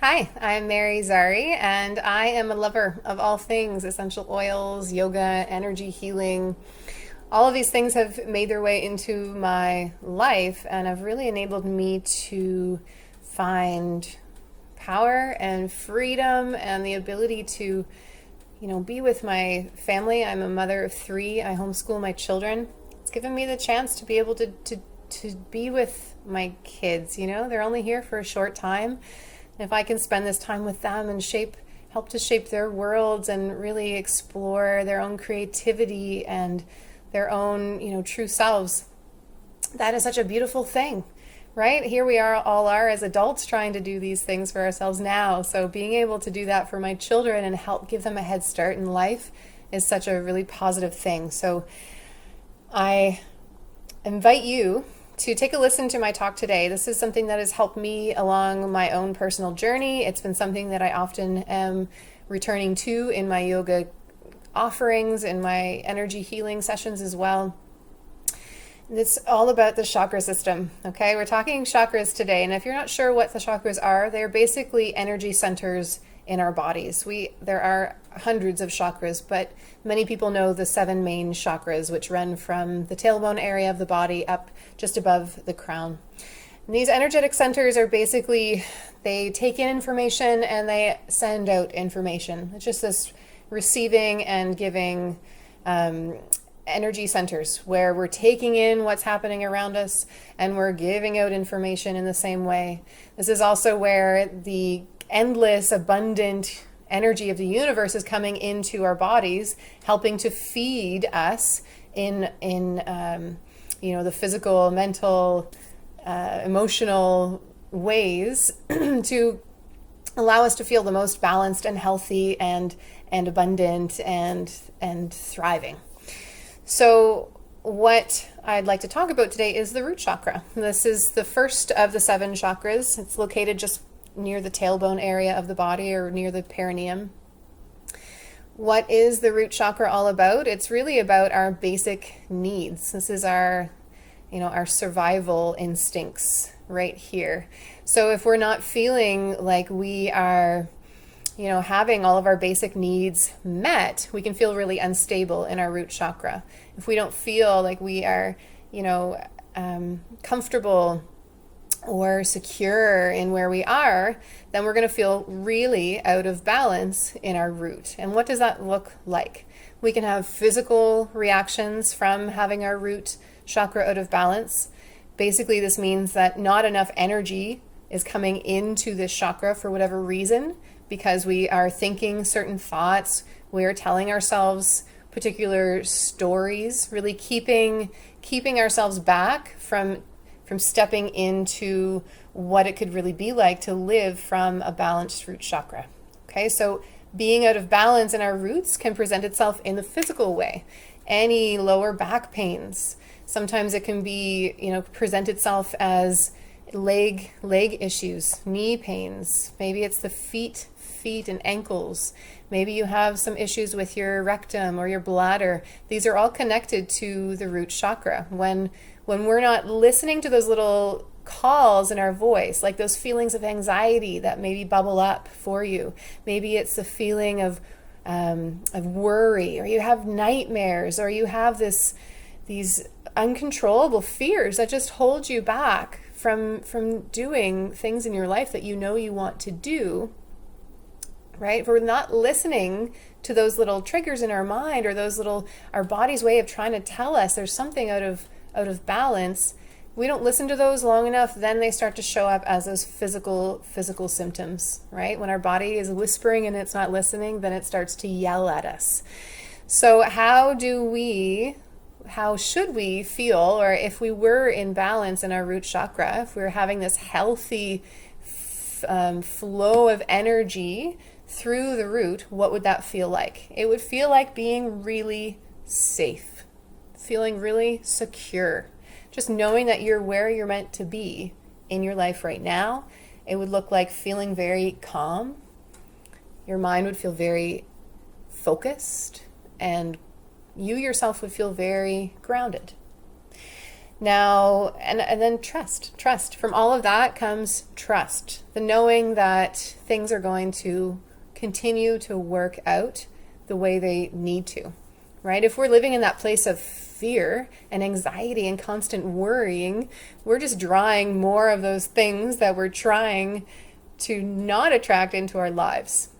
Hi, I'm Mary Zari, and I am a lover of all things essential oils, yoga, energy healing. All of these things have made their way into my life and have really enabled me to find power and freedom and the ability to, be with my family. I'm a mother of three. I homeschool my children. It's given me the chance to be able to be with my kids. They're only here for a short time. And if I can spend this time with them and help to shape their worlds and really explore their own creativity and their own, true selves, that is such a beautiful thing, right? Here we all are as adults trying to do these things for ourselves now. So being able to do that for my children and help give them a head start in life is such a really positive thing. So I invite you to take a listen to my talk today. This is something that has helped me along my own personal journey. It's been something that I often am returning to in my yoga offerings, in my energy healing sessions as well. It's all about the chakra system, okay? We're talking chakras today, and if you're not sure what the chakras are, they're basically energy centers in our bodies. There are hundreds of chakras, but many people know the 7 main chakras, which run from the tailbone area of the body up just above the crown. And these energetic centers are basically, they take in information and they send out information. It's just this receiving and giving energy centers where we're taking in what's happening around us and we're giving out information in the same way. This is also where the endless, abundant energy of the universe is coming into our bodies, helping to feed us in the physical, mental, emotional ways to allow us to feel the most balanced and healthy and abundant and thriving. So what I'd like to talk about today is the root chakra. This is the first of the 7 chakras. It's located just near the tailbone area of the body or near the perineum. What is the root chakra all about? It's really about our basic needs. This is our survival instincts right here. So if we're not feeling like we are having all of our basic needs met, we can feel really unstable in our root chakra. If we don't feel like we are, comfortable or secure in where we are, then we're going to feel really out of balance in our root. And what does that look like? We can have physical reactions from having our root chakra out of balance. Basically, this means that not enough energy is coming into this chakra for whatever reason, because we are thinking certain thoughts, we are telling ourselves particular stories, really keeping ourselves back from stepping into what it could really be like to live from a balanced root chakra. Okay, so being out of balance in our roots can present itself in the physical way. Any lower back pains. Sometimes it can be, present itself as leg issues, knee pains. Maybe it's the feet and ankles. Maybe you have some issues with your rectum or your bladder. These are all connected to the root chakra. When we're not listening to those little calls in our voice, like those feelings of anxiety that maybe bubble up for you. Maybe it's the feeling of worry, or you have nightmares, or you have these uncontrollable fears that just hold you back from doing things in your life that you want to do. Right? If we're not listening to those little triggers in our mind, or our body's way of trying to tell us there's something out of balance, we don't listen to those long enough, then they start to show up as those physical symptoms, right? When our body is whispering and it's not listening, then it starts to yell at us. So how should we feel, or if we were in balance in our root chakra, if we were having this healthy flow of energy through the root, what would that feel like? It would feel like being really safe, feeling really secure, just knowing that you're where you're meant to be in your life right now. It would look like feeling very calm. Your mind would feel very focused, and you yourself would feel very grounded. Now, and then trust. Trust. From all of that comes trust. The knowing that things are going to continue to work out the way they need to, right? If we're living in that place of fear and anxiety and constant worrying, we're just drawing more of those things that we're trying to not attract into our lives.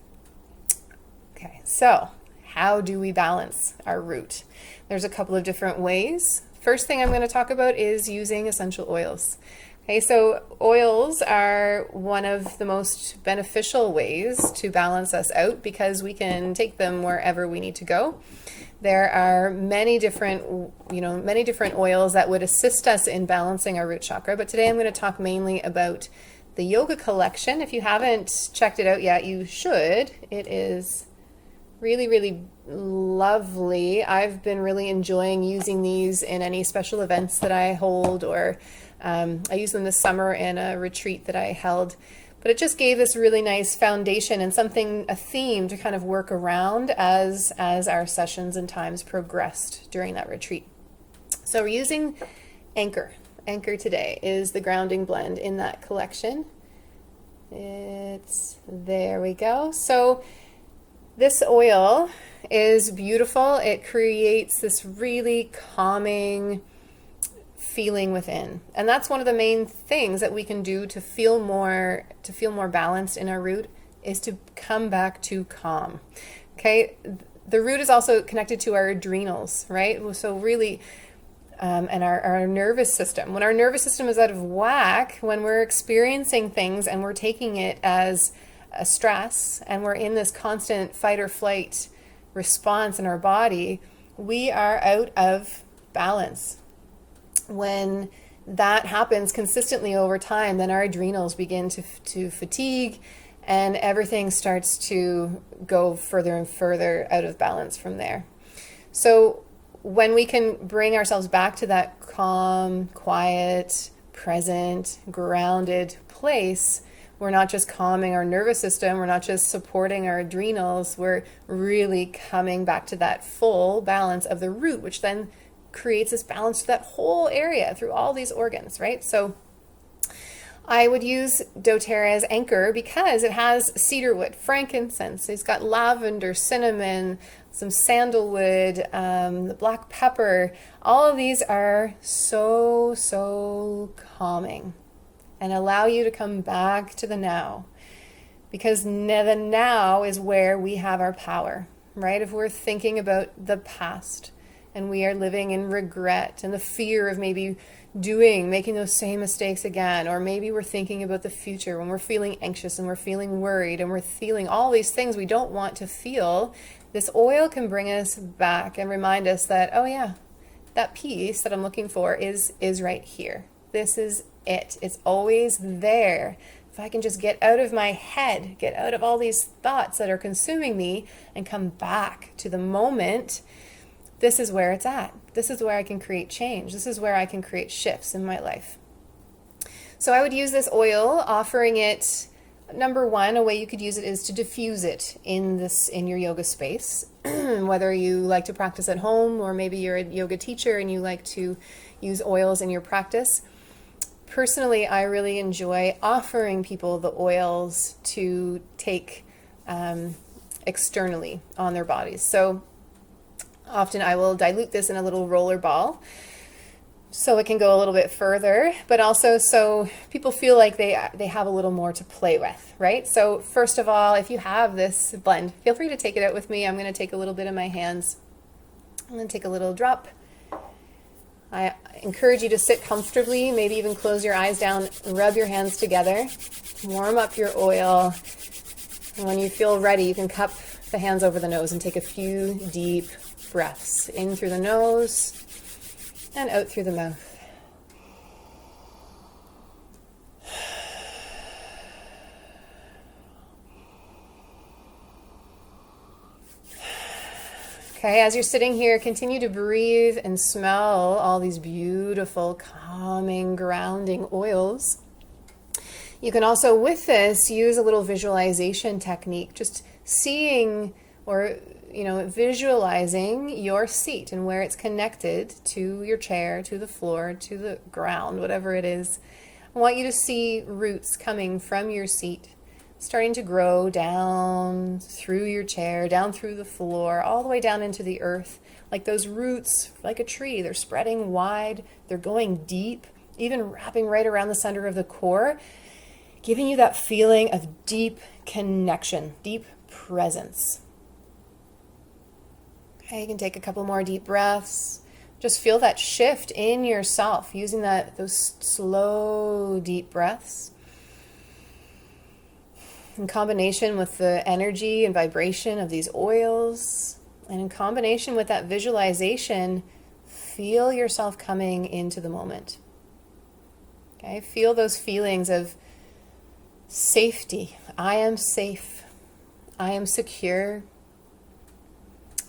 Okay, so how do we balance our root? There's a couple of different ways. First thing I'm going to talk about is using essential oils. Okay, so oils are one of the most beneficial ways to balance us out because we can take them wherever we need to go. There are many different oils that would assist us in balancing our root chakra, but today I'm going to talk mainly about the yoga collection. If you haven't checked it out yet, you should. It is really, really lovely. I've been really enjoying using these in any special events that I hold, or I used them this summer in a retreat that I held. But it just gave this really nice foundation and a theme to kind of work around as our sessions and times progressed during that retreat. So we're using Anchor. Anchor today is the grounding blend in that collection. There we go. So this oil is beautiful. It creates this really calming feeling within. And that's one of the main things that we can do to feel more balanced in our root, is to come back to calm. Okay? The root is also connected to our adrenals, right? So really, and our nervous system. When our nervous system is out of whack, when we're experiencing things and we're taking it as a stress and we're in this constant fight or flight response in our body, we are out of balance. When that happens consistently over time, then our adrenals begin to fatigue and everything starts to go further and further out of balance from there. So when we can bring ourselves back to that calm, quiet, present, grounded place, we're not just calming our nervous system, we're not just supporting our adrenals, we're really coming back to that full balance of the root, which then creates this balance to that whole area through all these organs, right? So I would use doTERRA as Anchor because it has cedarwood, frankincense, it's got lavender, cinnamon, some sandalwood, the black pepper. All of these are so calming and allow you to come back to the now, because the now is where we have our power, right? If we're thinking about the past and we are living in regret and the fear of maybe making those same mistakes again, or maybe we're thinking about the future when we're feeling anxious and we're feeling worried and we're feeling all these things we don't want to feel, this oil can bring us back and remind us that, oh yeah, that peace that I'm looking for is right here. This is it. It's always there. If I can just get out of my head, get out of all these thoughts that are consuming me and come back to the moment, this is where it's at. This is where I can create change. This is where I can create shifts in my life. So I would use this oil, offering it, number one, a way you could use it is to diffuse it in your yoga space. Whether you like to practice at home, or maybe you're a yoga teacher and you like to use oils in your practice. Personally, I really enjoy offering people the oils to take externally on their bodies. So often I will dilute this in a little roller ball so it can go a little bit further, but also so people feel like they have a little more to play with, right? So first of all, if you have this blend, feel free to take it out with me. I'm going to take a little bit in my hands. I'm going to take a little drop. I encourage you to sit comfortably, maybe even close your eyes down, rub your hands together, warm up your oil. And when you feel ready, you can cup the hands over the nose and take a few deep breaths in through the nose and out through the mouth. Okay, as you're sitting here, continue to breathe and smell all these beautiful, calming, grounding oils. You can also, with this, use a little visualization technique, just seeing or visualizing your seat and where it's connected to your chair, to the floor, to the ground, whatever it is. I want you to see roots coming from your seat, starting to grow down through your chair, down through the floor, all the way down into the earth. Like those roots, like a tree, they're spreading wide, they're going deep, even wrapping right around the center of the core, giving you that feeling of deep connection, deep presence. Okay, you can take a couple more deep breaths. Just feel that shift in yourself, using those slow, deep breaths. In combination with the energy and vibration of these oils, and in combination with that visualization, feel yourself coming into the moment. Okay, feel those feelings of safety. I am safe. I am secure.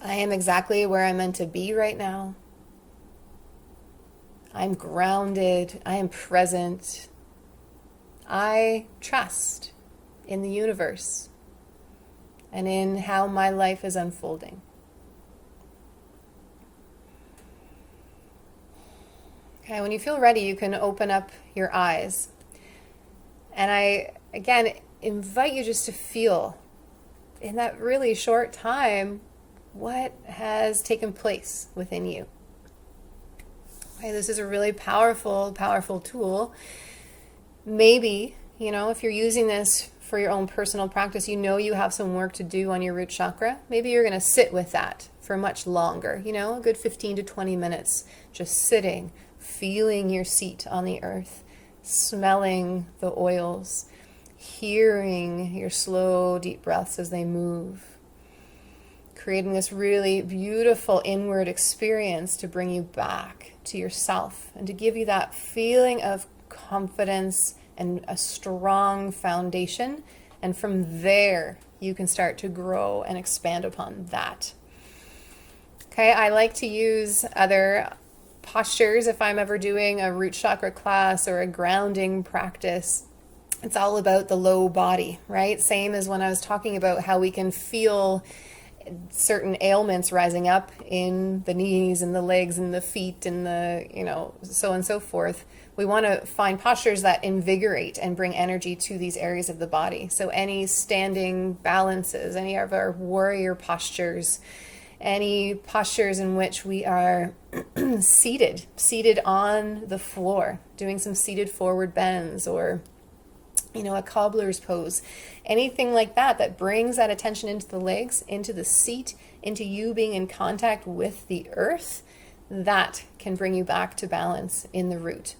I am exactly where I'm meant to be right now. I'm grounded. I am present. I trust in the universe and in how my life is unfolding. Okay, when you feel ready, you can open up your eyes. And I, again, invite you just to feel in that really short time what has taken place within you. Okay, this is a really powerful, powerful tool. Maybe, if you're using this for your own personal practice, you have some work to do on your root chakra. Maybe you're going to sit with that for much longer, a good 15 to 20 minutes, just sitting, feeling your seat on the earth, smelling the oils, hearing your slow, deep breaths as they move, creating this really beautiful inward experience to bring you back to yourself and to give you that feeling of confidence and a strong foundation. And from there, you can start to grow and expand upon that. Okay, I like to use other postures if I'm ever doing a root chakra class or a grounding practice. It's all about the low body, right? Same as when I was talking about how we can feel certain ailments rising up in the knees and the legs and the feet and so on and so forth. We want to find postures that invigorate and bring energy to these areas of the body. So any standing balances, any of our warrior postures, any postures in which we are seated on the floor, doing some seated forward bends, or a cobbler's pose, anything like that brings that attention into the legs, into the seat, into you being in contact with the earth, that can bring you back to balance in the root.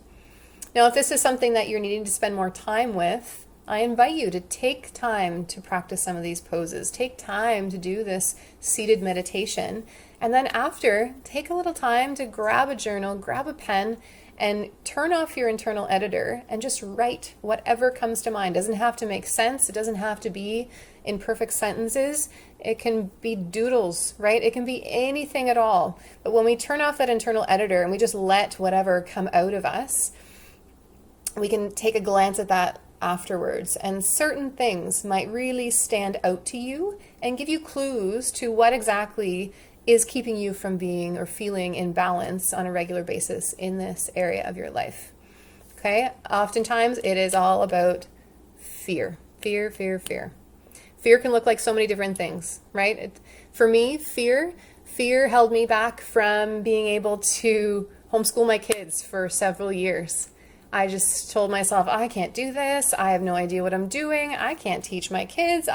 Now, if this is something that you're needing to spend more time with, I invite you to take time to practice some of these poses. Take time to do this seated meditation. And then after, take a little time to grab a journal, grab a pen, and turn off your internal editor and just write whatever comes to mind. It doesn't have to make sense. It doesn't have to be in perfect sentences. It can be doodles, right? It can be anything at all. But when we turn off that internal editor and we just let whatever come out of us, we can take a glance at that afterwards. And certain things might really stand out to you and give you clues to what exactly is keeping you from being or feeling in balance on a regular basis in this area of your life. Okay? Oftentimes it is all about fear. Fear, fear, fear. Fear can look like so many different things, right? For me, fear held me back from being able to homeschool my kids for several years. I just told myself, I can't do this. I have no idea what I'm doing. I can't teach my kids.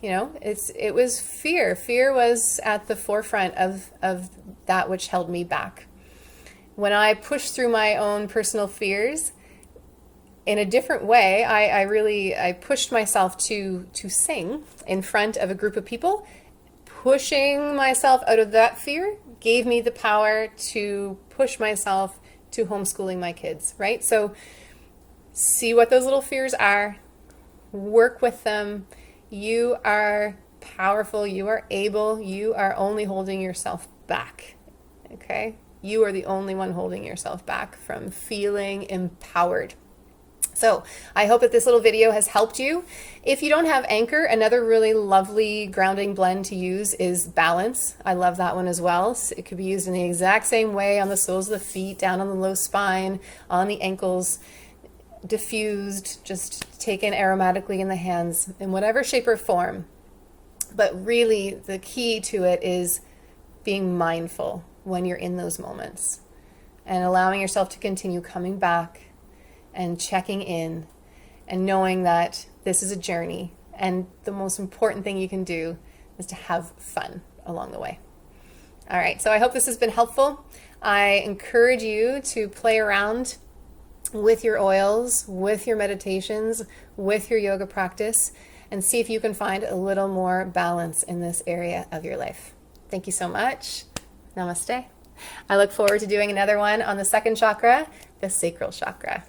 It was fear. Fear was at the forefront of that which held me back. When I pushed through my own personal fears in a different way, I pushed myself to sing in front of a group of people. Pushing myself out of that fear gave me the power to push myself to homeschooling my kids, right? So see what those little fears are, work with them. You are powerful, you are able, you are only holding yourself back, okay? You are the only one holding yourself back from feeling empowered. So I hope that this little video has helped you. If you don't have Anchor, another really lovely grounding blend to use is Balance. I love that one as well. So it could be used in the exact same way on the soles of the feet, down on the low spine, on the ankles, diffused, just taken aromatically in the hands in whatever shape or form. But really the key to it is being mindful when you're in those moments and allowing yourself to continue coming back and checking in and knowing that this is a journey, and the most important thing you can do is to have fun along the way. All right, so I hope this has been helpful. I encourage you to play around with your oils, with your meditations, with your yoga practice, and see if you can find a little more balance in this area of your life. Thank you so much. Namaste. I look forward to doing another one on the second chakra, the sacral chakra.